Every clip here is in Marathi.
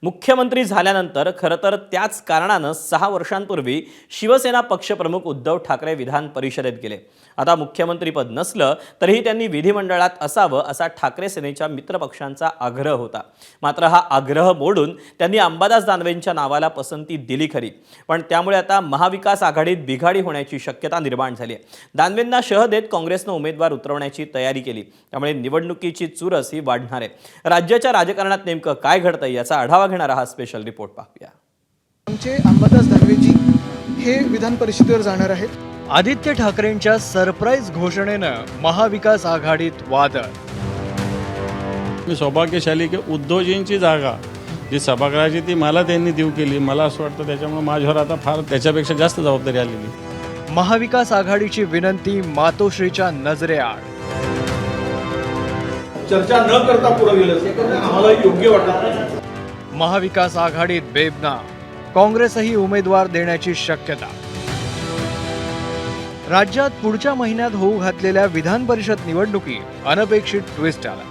मुख्यमंत्री झाल्यानंतर खरं तर त्याच कारणानं 6 वर्षांपूर्वी शिवसेना पक्षप्रमुख उद्धव ठाकरे विधान परिषदेत गेले. आता मुख्यमंत्रीपद नसलं तरीही त्यांनी विधिमंडळात असावं असा ठाकरे सेनेच्या मित्रपक्षांचा आग्रह होता. मात्र हा आग्रह मोडून त्यांनी अंबादास दानवेंच्या नावाला पसंती दिली खरी, पण त्यामुळे आता महाविकास आघाडीत बिघाडी होण्याची शक्यता निर्माण झाली आहे. दानवेंना शह देत काँग्रेसनं उमेदवार उतरवण्याची तयारी केली, त्यामुळे निवडणुकीची चुरस ही वाढणार आहे. राज्याच्या राजकारणात नेमकं काय घडतंय याचा आढावा घेणारा हा स्पेशल रिपोर्ट पाहूया. आमचे अंबादास दानवेजी हे विधान परिषदेवर जाणार आहेत. आदित्य ठाकरेंच्या सरप्राईज घोषणेनं महाविकास आघाडीत वादळ. मी सौभाग्यशाली की उद्धवजींची जागा जी सभागृहाची ती मला त्यांनी देऊ केली. मला असं वाटतं त्याच्यामुळे माझ्यावर आता फार त्याच्यापेक्षा जास्त जबाबदारी आलेली. महाविकास आघाडीची विनंती मातोश्रीच्या नजरेआड. चर्चा न करता पुढे गेलं आम्हाला योग्य वाटत. महाविकास आघाडीत बेबना, काँग्रेसही उमेदवार देण्याची शक्यता. राज्यात पुढच्या महिन्यात होऊ घातलेल्या विधान परिषद निवडणुकीत अनपेक्षित ट्विस्ट आला.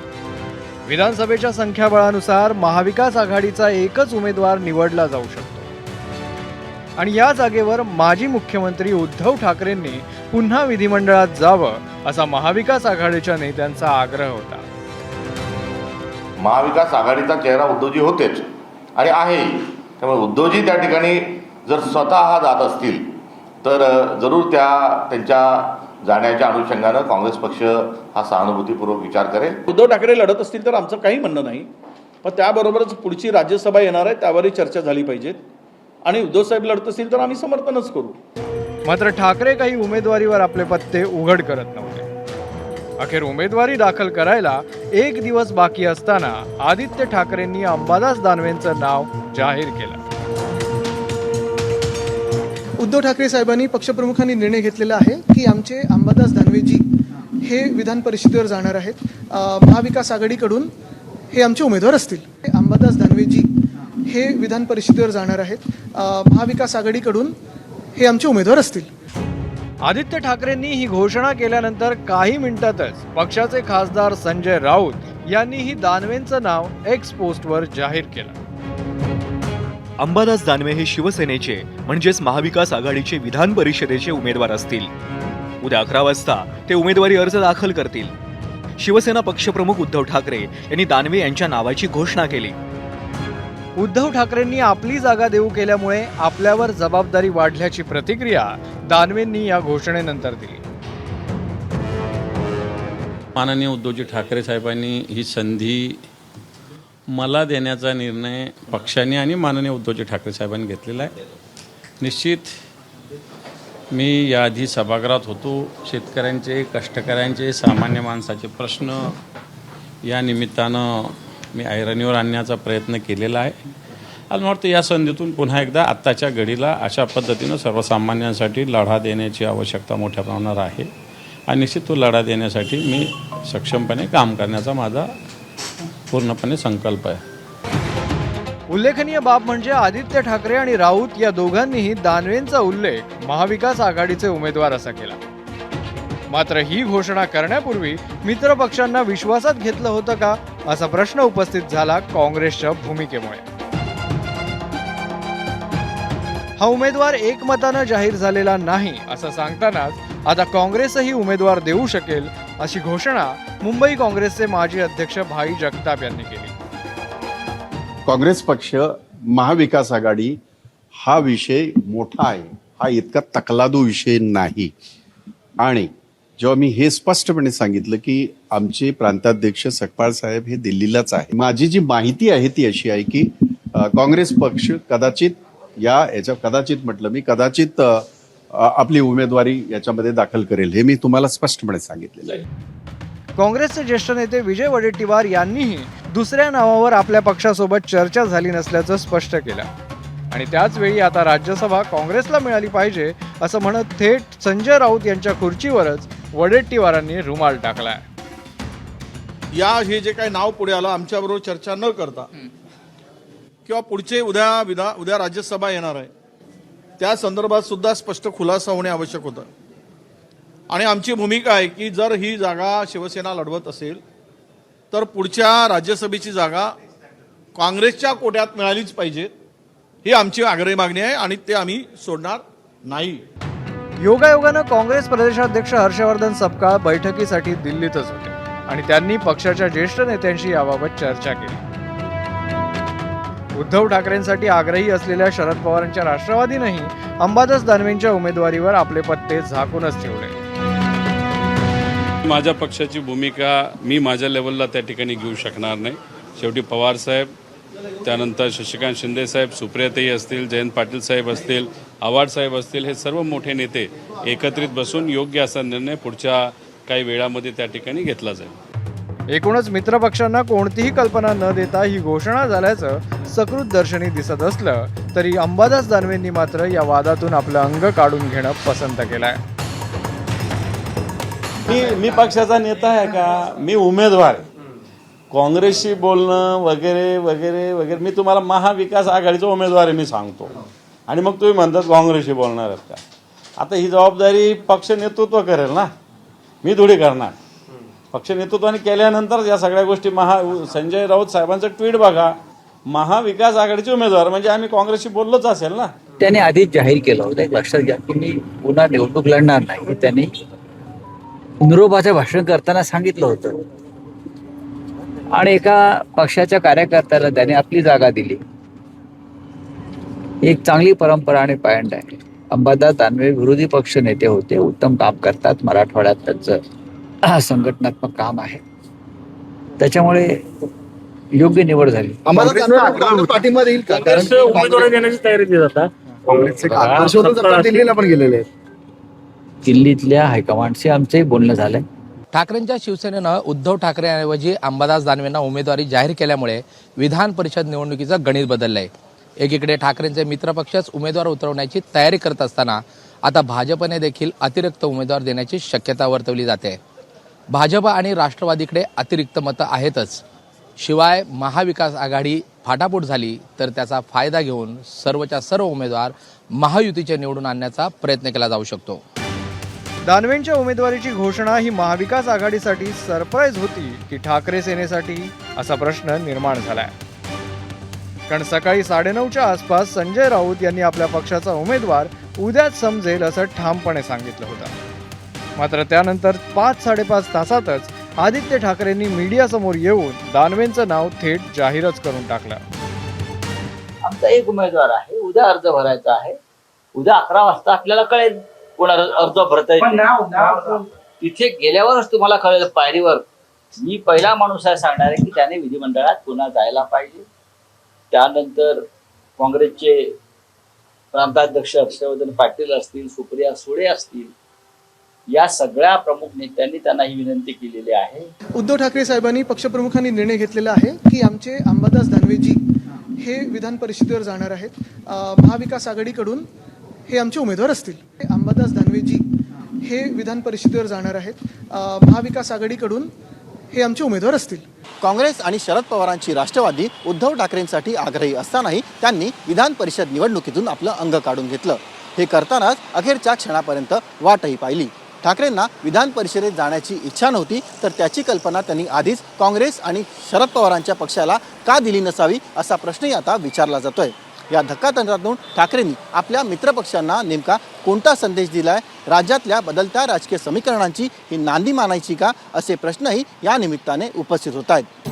विधानसभेच्या संख्याबळानुसार महाविकास आघाडीचा एकच उमेदवार निवडला जाऊ शकतो आणि या जागेवर माजी मुख्यमंत्री उद्धव ठाकरेंनी पुन्हा विधिमंडळात जावं असा महाविकास आघाडीच्या नेत्यांचा आग्रह होता. महाविकास आघाडीचा चेहरा उद्धवजी होतेच आणि आहे, त्यामुळे उद्धवजी त्या ठिकाणी जर स्वतः जात असतील तर जरूर त्यांच्या जाण्याच्या अनुषंगानं काँग्रेस पक्ष हा सहानुभूतीपूर्वक विचार करेल. उद्धव ठाकरे लढत असतील तर आमचं काही म्हणणं नाही, पण त्याबरोबरच पुढची राज्यसभा येणार आहे त्यावरही चर्चा झाली पाहिजेत आणि उद्धव साहेब लढत असतील तर आम्ही समर्थनच करू. मात्र ठाकरे काही उमेदवारीवर आपले पत्ते उघड करत नव्हते. अखेर उमेदवारी दाखल करायला एक दिवस बाकी असताना आदित्य ठाकरेंनी अंबादास दानवेंचं नाव जाहीर केलं. उद्धव ठाकरे साहेबांनी पक्षप्रमुखांनी निर्णय घेतलेला आहे की आमचे अंबादास दानवेजी हे विधान परिषदेवर जाणार आहेत. महाविकास आघाडीकडून हे आमचे उमेदवार असतील. अंबादास दानवेजी हे विधान परिषदेवर जाणार आहेत. महाविकास आघाडीकडून हे आमचे उमेदवार असतील. आदित्य ठाकरेंनी ही घोषणा केल्यानंतर काही मिनिटातच पक्षाचे खासदार संजय राऊत यांनीही दानवेंचं नाव एक्स पोस्टवर जाहीर केलं. अंबादास दानवे हे शिवसेनेचे म्हणजेच महाविकास आघाडीचे विधान परिषदेचे उमेदवार असतील. उद्या 11 वाजता ते उमेदवारी अर्ज दाखल करतील. शिवसेना पक्षप्रमुख उद्धव ठाकरे यांनी दानवे यांच्या नावाची घोषणा केली. उद्धव ठाकरेंनी आपली जागा देऊ केल्यामुळे आपल्यावर जबाबदारी वाढल्याची प्रतिक्रिया दानवेंनी या घोषणेनंतर दिली. माननीय उद्धवजी ठाकरे साहेबांनी ही संधी मला देण्याचा निर्णय पक्षाने आणि माननीय उद्धवजी ठाकरे साहेबांनी घेतलेला आहे. निश्चित मी याआधी सभागृहात होतो. शेतकऱ्यांचे, कष्टकऱ्यांचे, सामान्य माणसाचे प्रश्न या निमित्तानं मी ऐरणीवर आणण्याचा प्रयत्न केलेला आहे. आणि मला वाटतं या संधीतून पुन्हा एकदा आत्ताच्या घडीला अशा पद्धतीनं सर्वसामान्यांसाठी लढा देण्याची आवश्यकता मोठ्या प्रमाणावर आहे आणि निश्चित तो लढा देण्यासाठी मी सक्षमपणे काम करण्याचा माझा पूर्णपणे संकल्प आहे. उल्लेखनीय बाब म्हणजे आदित्य ठाकरे आणि राऊत या दोघांनीही दानवेंचा उल्लेख महाविकास आघाडीचे उमेदवार असा केला. मात्र ही घोषणा करण्यापूर्वी मित्र पक्षांना विश्वासात घेतलं होतं का असा प्रश्न उपस्थित झाला काँग्रेसच्या भूमिकेमुळे. हा उमेदवार एकमतानं जाहीर झालेला नाही असं सांगतानाच आता काँग्रेसही उमेदवार देऊ शकेल अशी घोषणा मुंबई काँग्रेसचे माजी अध्यक्ष भाई जगताप यांनी केली. काँग्रेस पक्ष महाविकास आघाडी हा विषय मोठा आहे, हा इतका तकलादू विषय नाही. आणि जेव्हा मी हे स्पष्टपणे सांगितलं की आमचे प्रांताध्यक्ष सकपाळ साहेब हे दिल्लीलाच आहे, माझी जी माहिती आहे ती अशी आहे की काँग्रेस पक्ष कदाचित आपली उमेदवारी याच्यामध्ये दाखल करेल, हे मी तुम्हाला स्पष्टपणे सांगितलेलं आहे. काँग्रेसचे ज्येष्ठ नेते विजय वडेट्टीवार यांनीही दुसऱ्या नावावर आपल्या पक्षासोबत चर्चा झाली नसल्याचं स्पष्ट केलं आणि त्याच वेळी आता राज्यसभा काँग्रेसला मिळाली पाहिजे असं म्हणत थेट संजय राऊत यांच्या खुर्चीवरच वडेट्टीवारांनी रुमाल टाकलाय. हे जे काही नाव पुढे आलं आमच्याबरोबर चर्चा न करता किंवा पुढचे उद्या राज्यसभा येणार आहे त्या संदर्भात सुद्धा स्पष्ट खुलासा होणे आवश्यक होतं. आणि आमची भूमिका आहे की जर ही जागा शिवसेना लढवत असेल तर पुढच्या राज्यसभेची जागा काँग्रेसच्या कोट्यात मिळालीच पाहिजेत ही आमची आग्रही मागणी आहे आणि ते आम्ही सोडणार नाही. योगायोगानं काँग्रेस प्रदेशाध्यक्ष हर्षवर्धन सपकाळ बैठकीसाठी दिल्लीतच होते आणि त्यांनी पक्षाच्या ज्येष्ठ नेत्यांशी याबाबत चर्चा केली. उद्धव ठाकरेंसाठी आग्रही असलेल्या शरद पवारांच्या राष्ट्रवादीनेही अंबादास दानवेंच्या उमेदवारीवर आपले पत्ते झाकूनच ठेवले. माझ्या पक्षाची भूमिका मी माझ्या लेवलला त्या ठिकाणी घेऊ शकणार नाही. शेवटी पवारसाहेब, त्यानंतर शशिकांत शिंदेसाहेब, सुप्रियाताई असतील, जयंत पाटील साहेब असतील, आव्हाड साहेब असतील, हे सर्व मोठे नेते एकत्रित बसून योग्य असा निर्णय पुढच्या काही वेळामध्ये त्या ठिकाणी घेतला जाईल. एकूणच मित्रपक्षांना कोणतीही कल्पना न देता ही घोषणा झाल्याचं सकृत दर्शनी दिसत असलं तरी अंबादास दानवेंनी मात्र या वादातून आपलं अंग काढून घेणं पसंत केलंय. मी पक्षाचा नेता आहे का? मी उमेदवार आहे. काँग्रेसशी बोलणं वगैरे वगैरे वगैरे, मी तुम्हाला महाविकास आघाडीचा उमेदवार आहे मी सांगतो, आणि मग तुम्ही म्हणतात काँग्रेसशी बोलणार आहेत का? आता ही जबाबदारी पक्ष नेतृत्व करेल ना, मी थोडी करणार. पक्ष नेतृत्वाने केल्यानंतर या सगळ्या गोष्टी संजय राऊत साहेबांचं ट्विट बघा, महाविकास आघाडीचे उमेदवार म्हणजे आम्ही काँग्रेसशी बोललोच असेल ना. त्याने आधीच जाहीर केलं होतं, एक लक्षात घ्या की मी पुन्हा निवडणूक लढणार नाही. त्यांनी निरोपाचं भाषण करताना सांगितलं होतं आणि एका पक्षाच्या कार्यकर्त्याला त्याने आपली जागा दिली. एक चांगली परंपरा आणि पायंड आहे. अंबादास दानवे विरोधी पक्ष नेते होते, उत्तम काम करतात. मराठवाड्यात त्यांचं संघटनात्मक काम आहे, त्याच्यामुळे योग्य निवड झाली. पाठिंबा देईल का? उमेदवारी देण्याची तयारी देत आता दिल्लीला पण गेलेले. दिल्लीतल्या हायकमांडशी आमचंही बोलणं झालंय. ठाकरेंच्या शिवसेनेनं उद्धव ठाकरेंऐवजी अंबादास दानवेंना उमेदवारी जाहीर केल्यामुळे विधान परिषद निवडणुकीचं गणित बदललंय. एकीकडे ठाकरेंचे मित्रपक्षच उमेदवार उतरवण्याची तयारी करत असताना आता भाजपने देखील अतिरिक्त उमेदवार देण्याची शक्यता वर्तवली जाते. भाजप आणि राष्ट्रवादीकडे अतिरिक्त मतं आहेतच, शिवाय महाविकास आघाडी फाटाफूट झाली तर त्याचा फायदा घेऊन सर्वच्या सर्व उमेदवार महायुतीचे निवडून आणण्याचा प्रयत्न केला जाऊ शकतो. दानवेंच्या उमेदवारीची घोषणा ही महाविकास आघाडीसाठी सरप्राईज होती की ठाकरे सेनेसाठी, असा प्रश्न निर्माण झालाय. कारण सकाळी 9:30च्या आसपास संजय राऊत यांनी आपल्या पक्षाचा उमेदवार उद्याच समजेल असं ठामपणे सांगितलं होतं. मात्र त्यानंतर 5-5.5 तासातच आदित्य ठाकरेंनी मीडियासमोर येऊन दानवेंचं नाव थेट जाहीरच करून टाकलं. आमचा एक उमेदवार आहे, उद्या अर्ज भरायचा आहे, उद्या 11 वाजता आपल्याला कळेल कोणाला अर्ज भरता. तिथे गेल्यावरच तुम्हाला कळेल पायरीवर. मी पहिला माणूस आहे सांगणार आहे की त्याने विधिमंडळात पुन्हा जायला पाहिजे. त्यानंतर काँग्रेसचे प्रांताध्यक्ष हर्षवर्धन पाटील असतील, सुप्रिया सुळे असतील, या सगळ्या प्रमुख नेत्यांनी त्यांना ही विनंती केलेली आहे. उद्धव ठाकरे साहेबांनी पक्षप्रमुखांनी निर्णय घेतलेला आहे की आमचे अंबादास दानवेजी हे विधान परिषदेवर जाणार आहेत. महाविकास आघाडीकडून हे आमचे उमेदवार असतील. अंबादास दानवेजी हे विधान परिषदेवर जाणार आहेत. महाविकास आघाडीकडून हे आमचे उमेदवार असतील. काँग्रेस आणि शरद पवारांची राष्ट्रवादी उद्धव ठाकरेंसाठी आग्रही असतानाही त्यांनी विधान परिषद निवडणुकीतून आपलं अंग काढून घेतलं. हे करतानाच अखेरच्या क्षणापर्यंत वाटही पाहिली. ठाकरेंना विधान परिषदेत जाण्याची इच्छा नव्हती, तर त्याची कल्पना त्यांनी आधीच काँग्रेस आणि शरद पवारांच्या पक्षाला का दिली नसावी असा प्रश्नही आता विचारला जातोय. या धक्कातंत्रातून ठाकरेंनी आपल्या मित्रपक्षांना नेमका कोणता संदेश दिलाय? राज्यातल्या बदलत्या राजकीय समीकरणांची ही नांदी मानायची का, असे प्रश्नही या निमित्ताने उपस्थित होत आहेत.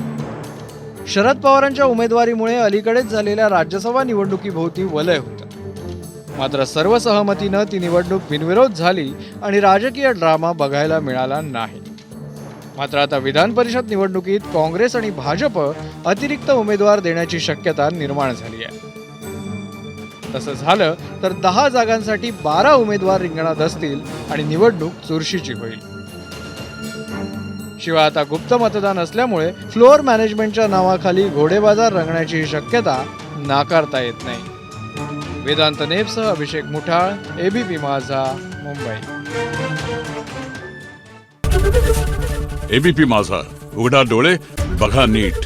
शरद पवारांच्या उमेदवारीमुळे अलीकडेच झालेल्या राज्यसभा निवडणुकीभोवती वलय होतं. मात्र सर्व सहमतीनं ती निवडणूक बिनविरोध झाली आणि राजकीय ड्रामा बघायला मिळाला नाही. मात्र आता विधान परिषद निवडणुकीत काँग्रेस आणि भाजप अतिरिक्त उमेदवार देण्याची शक्यता निर्माण झाली आहे. तसं झालं तर 10 जागांसाठी 12 उमेदवार रिंगणात असतील आणि निवडणूक चुरशीची होईल. शिवाय आता गुप्त मतदान असल्यामुळे फ्लोअर मॅनेजमेंटच्या नावाखाली घोडेबाजार रंगण्याची शक्यता नाकारता येत नाही. वेदांत नेपसह अभिषेक मुठाळ, एबीपी माझा, मुंबई. एबीपी माझा, उघडा डोळे बघा नीट.